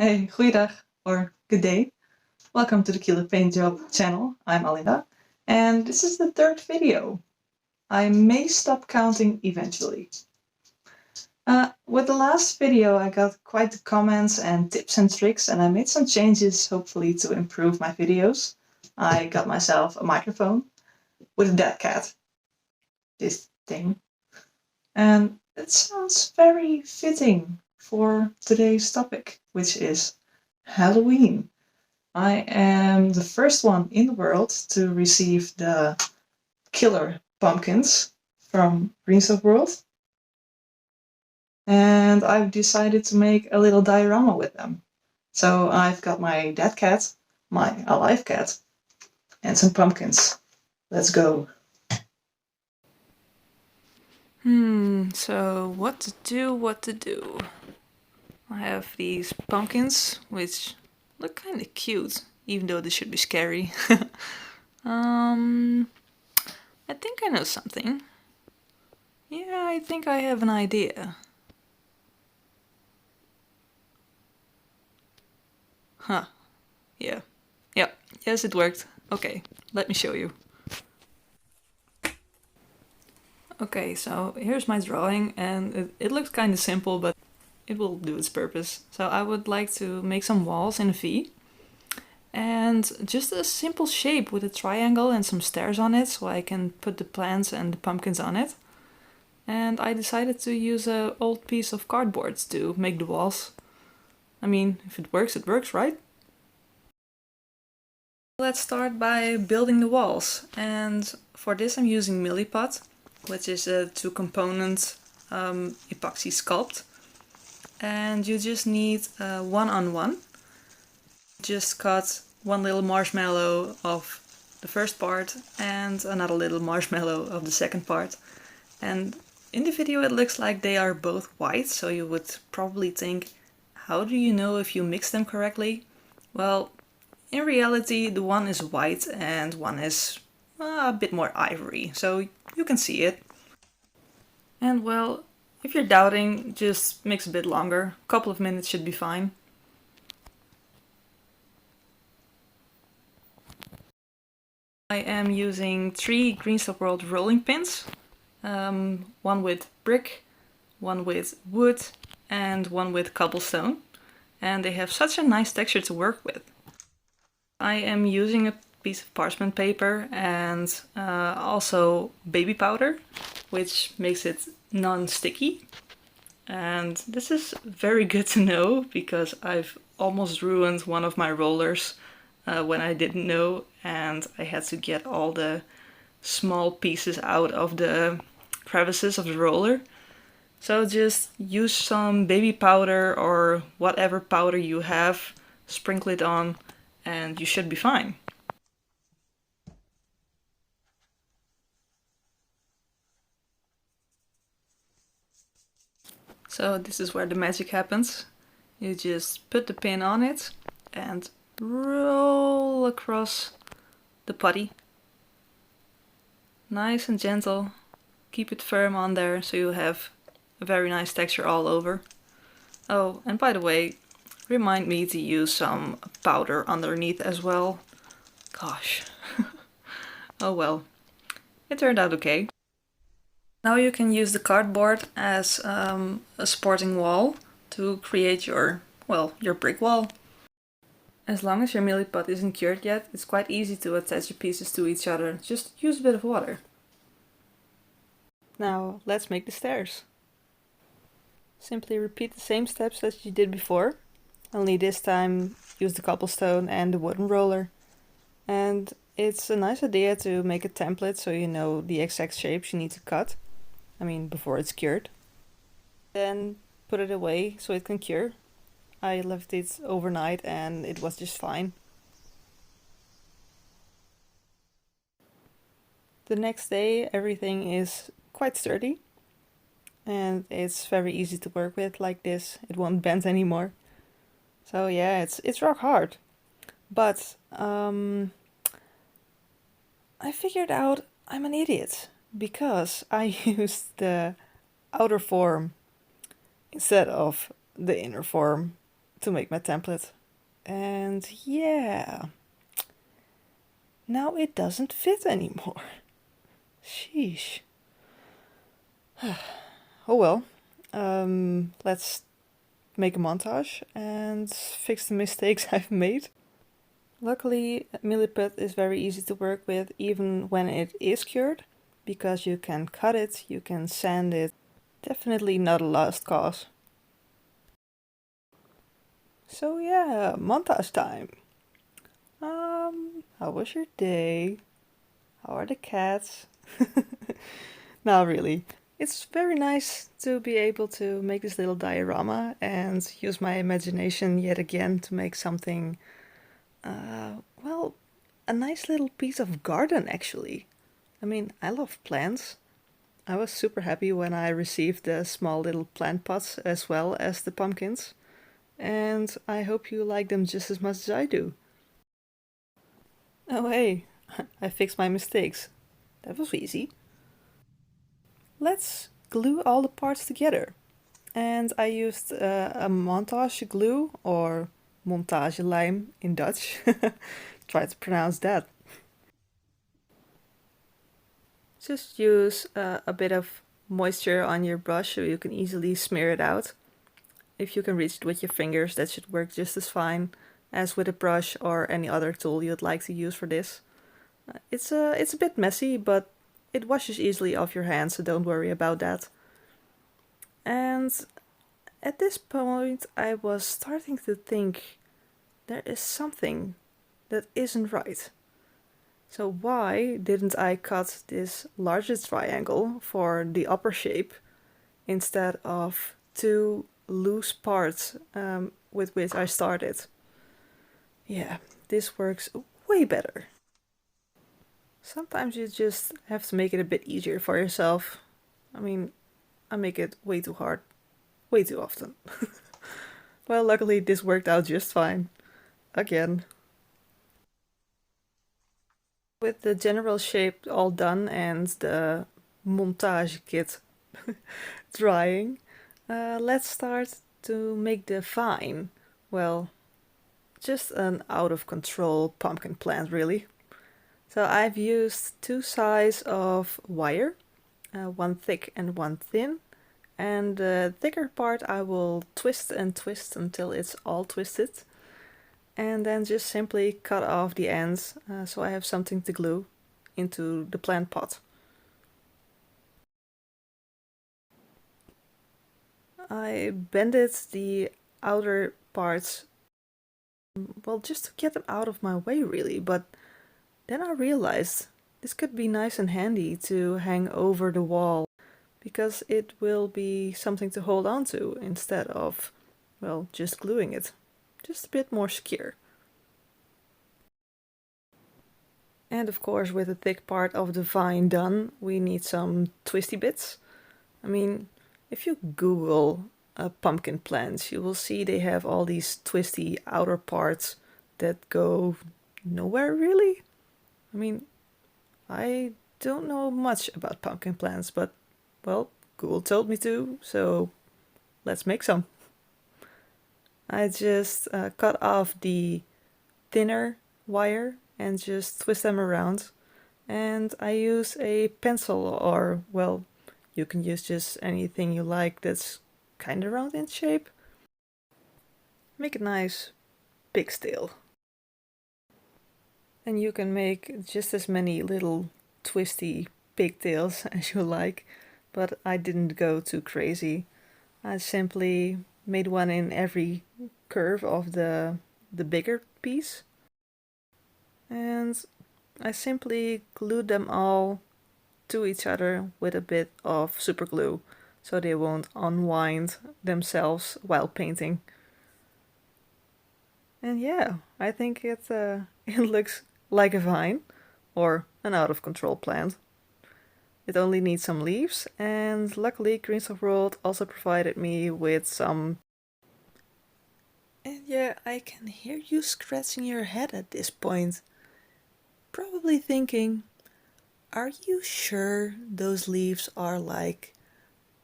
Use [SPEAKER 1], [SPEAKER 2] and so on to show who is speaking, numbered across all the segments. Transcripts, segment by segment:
[SPEAKER 1] Hey, goeiedag or good day. Welcome to the Killer Paint Job channel. I'm Alinda, and this is the third video. I may stop counting eventually. With the last video, I got quite the comments and tips and tricks, and I made some changes, hopefully to improve my videos. I got myself a microphone with a dead cat. This thing. And it sounds very fitting for today's topic, which is Halloween. I am the first one in the world to receive the Killer Pumpkins from Greenstuffworld. And I've decided to make a little diorama with them. So I've got my dead cat, my alive cat, and some pumpkins. Let's go.
[SPEAKER 2] So what to do? I have these pumpkins, which look kind of cute, even though they should be scary. I think I know something. Yeah, I think I have an idea. Huh. Yeah. Yes, it worked. Okay, let me show you. Okay, so here's my drawing, and it looks kind of simple, but it will do its purpose. So I would like to make some walls in a V, and just a simple shape with a triangle and some stairs on it, so I can put the plants and the pumpkins on it. And I decided to use an old piece of cardboard to make the walls. I mean, if it works, right? Let's start by building the walls, and for this I'm using Milliput, which is a 2-component epoxy sculpt. And you just need 1-on-1. Just cut one little marshmallow of the first part and another little marshmallow of the second part. And in the video it looks like they are both white, so you would probably think, how do you know if you mix them correctly? Well, in reality the one is white and one is a bit more ivory, so you can see it. And well, if you're doubting, just mix a bit longer. A couple of minutes should be fine. I am using 3 Greenstuffworld rolling pins. One with brick, one with wood, and one with cobblestone. And they have such a nice texture to work with. I am using a piece of parchment paper and also baby powder, which makes it non-sticky. And this is very good to know because I've almost ruined one of my rollers when I didn't know, and I had to get all the small pieces out of the crevices of the roller. So just use some baby powder or whatever powder you have, sprinkle it on, and you should be fine. So this is where the magic happens. You just put the pin on it and roll across the putty. Nice and gentle. Keep it firm on there so you have a very nice texture all over. Oh, and by the way, remind me to use some powder underneath as well. Gosh. Oh well. It turned out okay. Now you can use the cardboard as a supporting wall to create your brick wall. As long as your milliput isn't cured yet, it's quite easy to attach the pieces to each other. Just use a bit of water. Now let's make the stairs. Simply repeat the same steps as you did before, only this time use the cobblestone and the wooden roller. And it's a nice idea to make a template so you know the exact shapes you need to cut. I mean, before it's cured. Then put it away so it can cure. I left it overnight and it was just fine. The next day everything is quite sturdy and it's very easy to work with like this. It won't bend anymore. So yeah, it's rock hard. But I figured out I'm an idiot because I used the outer form instead of the inner form to make my template. And yeah, now it doesn't fit anymore. Sheesh. Oh well, let's make a montage and fix the mistakes I've made. Luckily, milliput is very easy to work with even when it is cured, because you can cut it, you can sand it. Definitely not a lost cause. So yeah, montage time. How was your day? How are the cats? No, really. It's very nice to be able to make this little diorama and use my imagination yet again to make something, well, a nice little piece of garden actually. I mean, I love plants. I was super happy when I received the small little plant pots as well as the pumpkins. And I hope you like them just as much as I do. Oh hey, I fixed my mistakes. That was easy. Let's glue all the parts together. And I used a montage glue, or montagelijm in Dutch. Try to pronounce that. Just use a bit of moisture on your brush so you can easily smear it out. If you can reach it with your fingers, that should work just as fine as with a brush or any other tool you'd like to use for this. It's a bit messy, but it washes easily off your hands, so don't worry about that. And at this point, I was starting to think there is something that isn't right. So why didn't I cut this larger triangle for the upper shape instead of two loose parts with which I started? Yeah, this works way better. Sometimes you just have to make it a bit easier for yourself. I mean, I make it way too hard, way too often. Well, luckily this worked out just fine. Again. With the general shape all done and the montage kit drying, let's start to make the vine. Well, just an out of control pumpkin plant really. So I've used two sizes of wire, one thick and one thin. And the thicker part I will twist and twist until it's all twisted. And then just simply cut off the ends so I have something to glue into the plant pot. I bended the outer parts, well, just to get them out of my way really, but then I realized this could be nice and handy to hang over the wall, because it will be something to hold on to instead of, well, just gluing it. Just a bit more secure. And of course, with the thick part of the vine done, we need some twisty bits. I mean, if you Google pumpkin plants, you will see they have all these twisty outer parts that go nowhere really. I mean, I don't know much about pumpkin plants, but, well, Google told me to, so let's make some. I just cut off the thinner wire and just twist them around. And I use a pencil, or, well, you can use just anything you like that's kind of round in shape. Make a nice pigtail. And you can make just as many little twisty pigtails as you like, but I didn't go too crazy. I simply made one in every curve of the bigger piece. And I simply glued them all to each other with a bit of super glue so they won't unwind themselves while painting. And yeah, I think it looks like a vine or an out of control plant. It only needs some leaves, and luckily Greenstuffworld also provided me with some. And yeah, I can hear you scratching your head at this point. Probably thinking, are you sure those leaves are like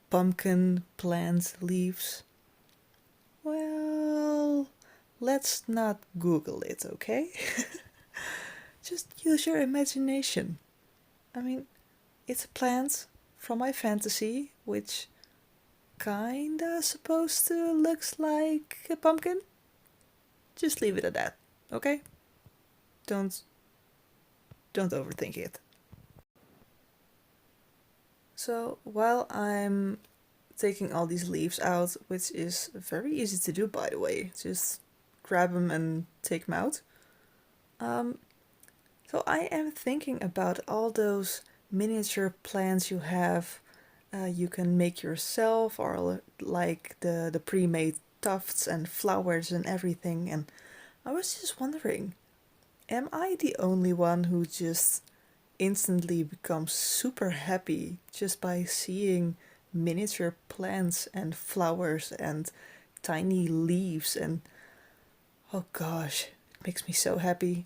[SPEAKER 2] pumpkin plant leaves? Well,
[SPEAKER 3] let's not Google it, okay? Just use your imagination. I mean, it's a plant from my fantasy, which kinda supposed to looks like a pumpkin. Just leave it at that, okay? Don't overthink it. So while I'm taking all these leaves out, which is very easy to do by the way, just grab them and take them out. So I am thinking about all those miniature plants you have, you can make yourself, or like the pre-made tufts and flowers and everything, and I was just wondering, am I the only one who just instantly becomes super happy just by seeing miniature plants and flowers and tiny leaves? And oh gosh, it makes me so happy.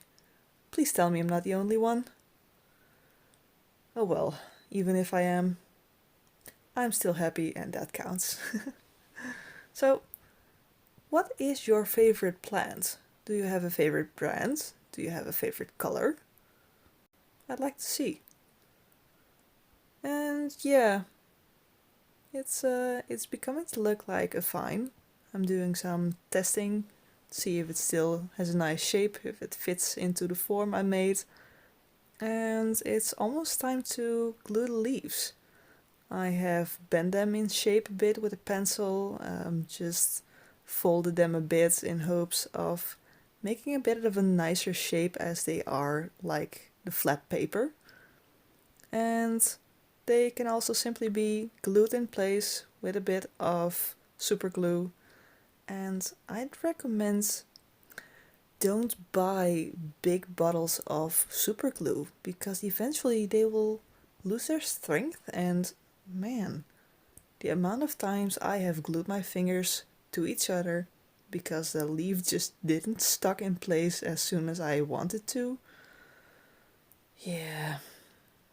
[SPEAKER 3] Please tell me I'm not the only one. Oh well, even if I am, I'm still happy and that counts. So, what is your favorite plant? Do you have a favorite brand? Do you have a favorite color? I'd like to see. And yeah, it's becoming to look like a vine. I'm doing some testing to see if it still has a nice shape, if it fits into the form I made. And it's almost time to glue the leaves. I have bent them in shape a bit with a pencil, just folded them a bit in hopes of making a bit of a nicer shape as they are like the flat paper. And they can also simply be glued in place with a bit of super glue. And I'd recommend don't buy big bottles of super glue because eventually they will lose their strength, and man, the amount of times I have glued my fingers to each other because the leaf just didn't stuck in place as soon as I wanted to. Yeah,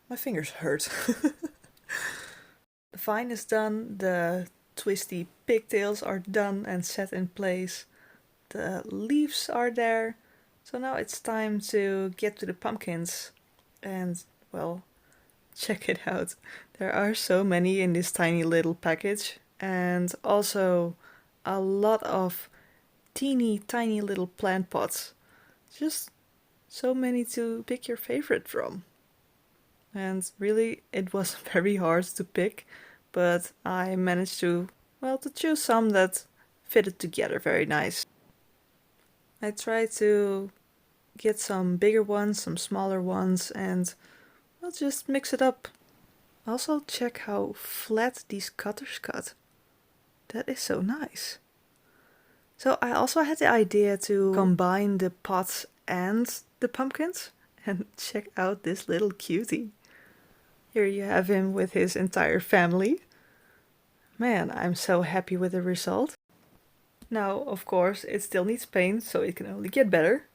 [SPEAKER 3] my fingers hurt. The vine is done, the twisty pigtails are done and set in place, the leaves are there, so now it's time to get to the pumpkins. And, well, check it out. There are so many in this tiny little package, and also a lot of teeny tiny little plant pots. Just so many to pick your favorite from. And really, it was very hard to pick, but I managed to, well, to choose some that fitted together very nice. I tried to get some bigger ones, some smaller ones, and I'll just mix it up. Also check how flat these cutters cut. That is so nice. So I also had the idea to combine the pots and the pumpkins, and check out this little cutie. Here you have him with his entire family. Man, I'm so happy with the result. Now, of course, it still needs paint, so it can only get better.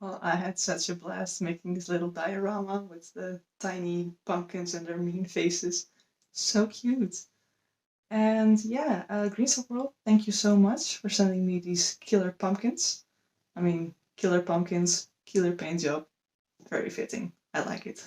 [SPEAKER 1] Well, I had such a blast making this little diorama with the tiny pumpkins and their mean faces. So cute. And yeah, Greenstuffworld, thank you so much for sending me these killer pumpkins. I mean, killer pumpkins, killer paint job. Very fitting. I like it.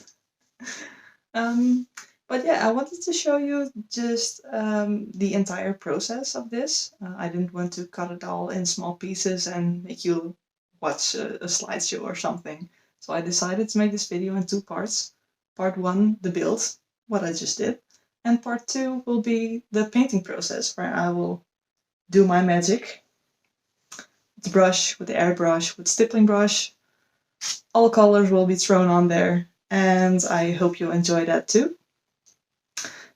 [SPEAKER 1] But yeah, I wanted to show you just the entire process of this. I didn't want to cut it all in small pieces and make you watch a slideshow or something. So I decided to make this video in two parts. Part one, the build, what I just did. And part two will be the painting process, where I will do my magic with the brush, with the airbrush, with stippling brush. All colors will be thrown on there, and I hope you enjoy that too.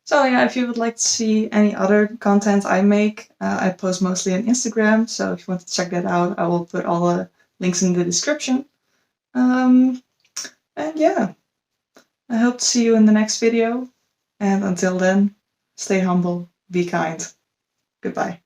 [SPEAKER 1] So yeah, if you would like to see any other content I make, I post mostly on Instagram, so if you want to check that out, I will put all the links in the description. And yeah, I hope to see you in the next video, and until then, stay humble, be kind. Goodbye.